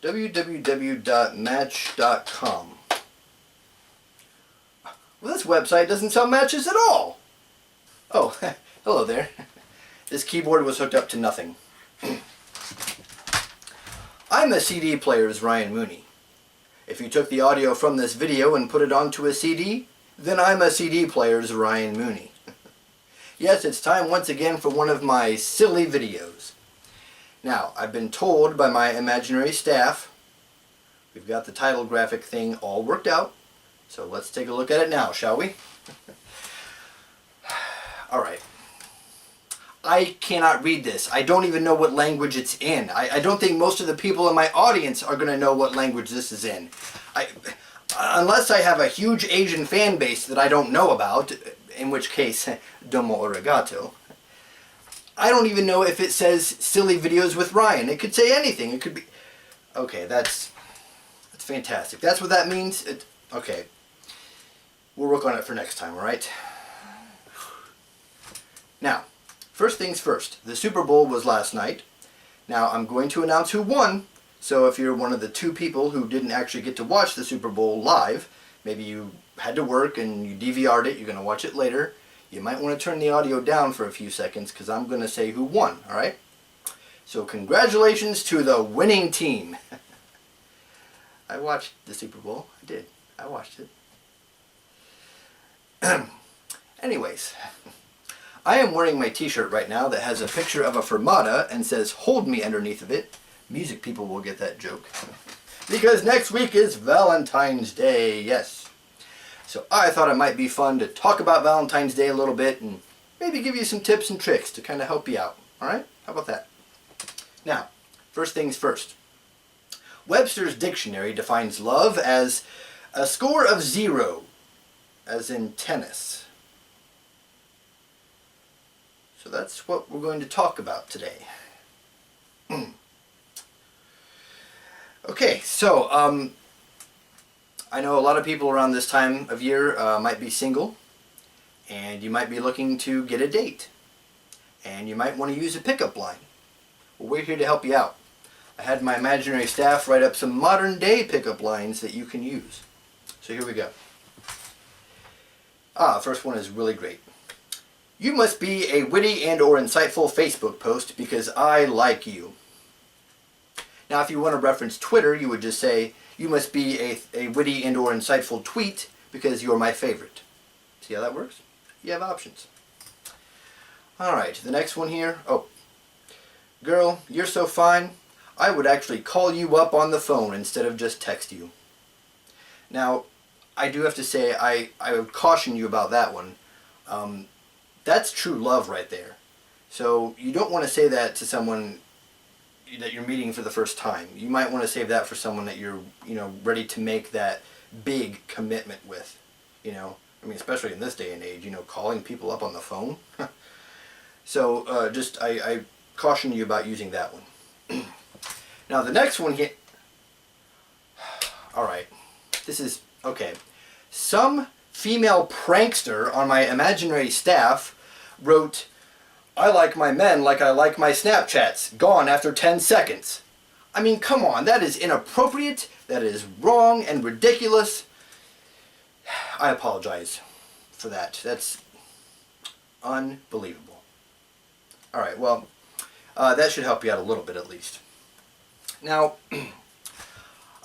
www.match.com. Well, this website doesn't sell matches at all. Oh, hello there. This keyboard was hooked up to nothing. I'm a CD player's Ryan Mooney. If you took the audio from this video and put it onto a CD, then I'm a CD player's Ryan Mooney. Yes, it's time once again for one of my silly videos. Now, I've been told by my imaginary staff, we've got the title graphic thing all worked out, so let's take a look at it now, shall we? Alright. I cannot read this. I don't even know what language it's in. I don't think most of the people in my audience are going to know what language this is in. Unless I have a huge Asian fan base that I don't know about, in which case, domo arigato. I don't even know if it says silly videos with Ryan. It could say anything. It could be... Okay, that's fantastic. That's what that means? Okay. We'll work on it for next time, alright? Now, first things first. The Super Bowl was last night. Now, I'm going to announce who won. So if you're one of the 2 people who didn't actually get to watch the Super Bowl live, maybe you had to work and you DVR'd it, you're going to watch it later, you might want to turn the audio down for a few seconds because I'm going to say who won, alright? So congratulations to the winning team. I watched the Super Bowl. I did. I watched it. Anyways, I am wearing my t-shirt right now that has a picture of a fermata and says "Hold Me" underneath of it. Music people will get that joke. Because next week is Valentine's Day, yes. So I thought it might be fun to talk about Valentine's Day a little bit and maybe give you some tips and tricks to kind of help you out. Alright? How about that? Now, first things first. Webster's Dictionary defines love as a score of 0, as in tennis. So that's what we're going to talk about today. Okay, so I know a lot of people around this time of year might be single, and you might be looking to get a date, and you might want to use a pickup line. Well, we're here to help you out. I had my imaginary staff write up some modern day pickup lines that you can use. So here we go. The first one is really great. You must be a witty and or insightful Facebook post because I like you. Now if you want to reference Twitter, you would just say, you must be a witty and or insightful tweet because you're my favorite. See how that works? You have options. Alright, the next one here. Oh, girl, you're so fine. I would actually call you up on the phone instead of just text you. Now, I do have to say, I would caution you about that one. That's true love right there. So you don't want to say that to someone that you're meeting for the first time. You might want to save that for someone that you're, ready to make that big commitment with. I mean, especially in this day and age, calling people up on the phone. So I caution you about using that one. Now the next one here. Alright, this is, okay. Some female prankster on my imaginary staff wrote, I like my men like I like my Snapchats, gone after 10 seconds. I mean, come on, that is inappropriate, that is wrong and ridiculous. I apologize for that. That's unbelievable. Alright, well, that should help you out a little bit at least. Now,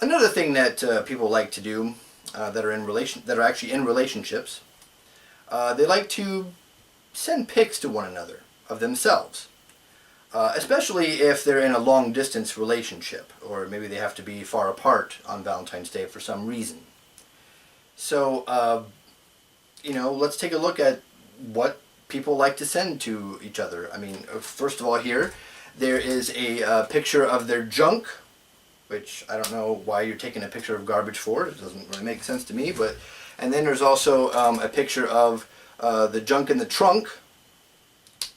another thing that people like to do that are actually in relationships, they like to send pics to one another of themselves, especially if they're in a long distance relationship, or maybe they have to be far apart on Valentine's Day for some reason. So, let's take a look at what people like to send to each other. I mean, first of all here, there is a picture of their junk, which I don't know why you're taking a picture of garbage for. It doesn't really make sense to me. And then there's also a picture of the junk in the trunk.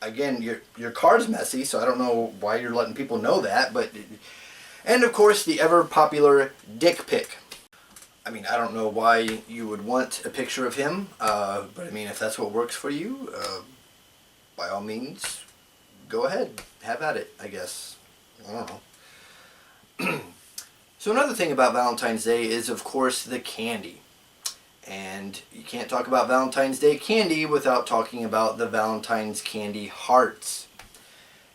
Again, your car's messy, so I don't know why you're letting people know that. And of course, the ever popular dick pic. I mean, I don't know why you would want a picture of him, but I mean, if that's what works for you, by all means, go ahead, have at it, I guess. I don't know. So another thing about Valentine's Day is, of course, the candy. And you can't talk about Valentine's Day candy without talking about the Valentine's candy hearts.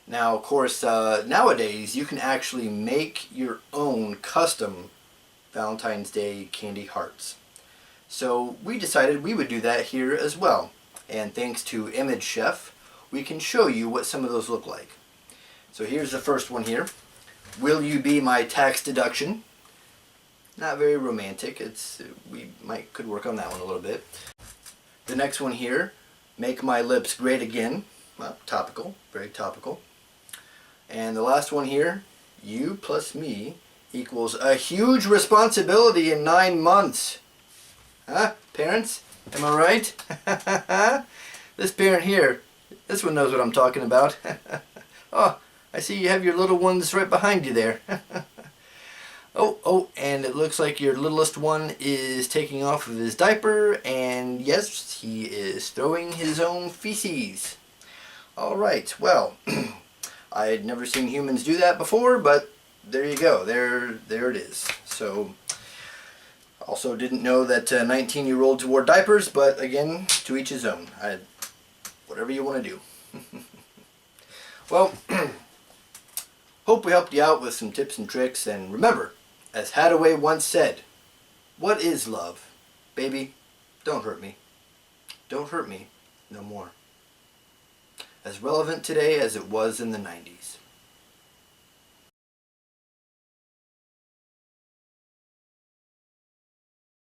Now, of course, nowadays you can actually make your own custom Valentine's Day candy hearts. So we decided we would do that here as well. And thanks to Image Chef, we can show you what some of those look like. So here's the first one here. Will you be my tax deduction? Not very romantic. Could work on that one a little bit. The next one here, make my lips great again. Well, topical, very topical. And the last one here, you plus me equals a huge responsibility in 9 months. Huh, parents? Am I right? This parent here, this one knows what I'm talking about. Oh, I see you have your little ones right behind you there. Oh, and it looks like your littlest one is taking off of his diaper, and yes, he is throwing his own feces. Alright, well, I had never seen humans do that before, but there you go, there it is. So, also didn't know that 19-year-olds wore diapers, but again, to each his own. Whatever you want to do. Well, hope we helped you out with some tips and tricks, and remember, as Hadaway once said, what is love? Baby, don't hurt me. Don't hurt me no more. As relevant today as it was in the 90s.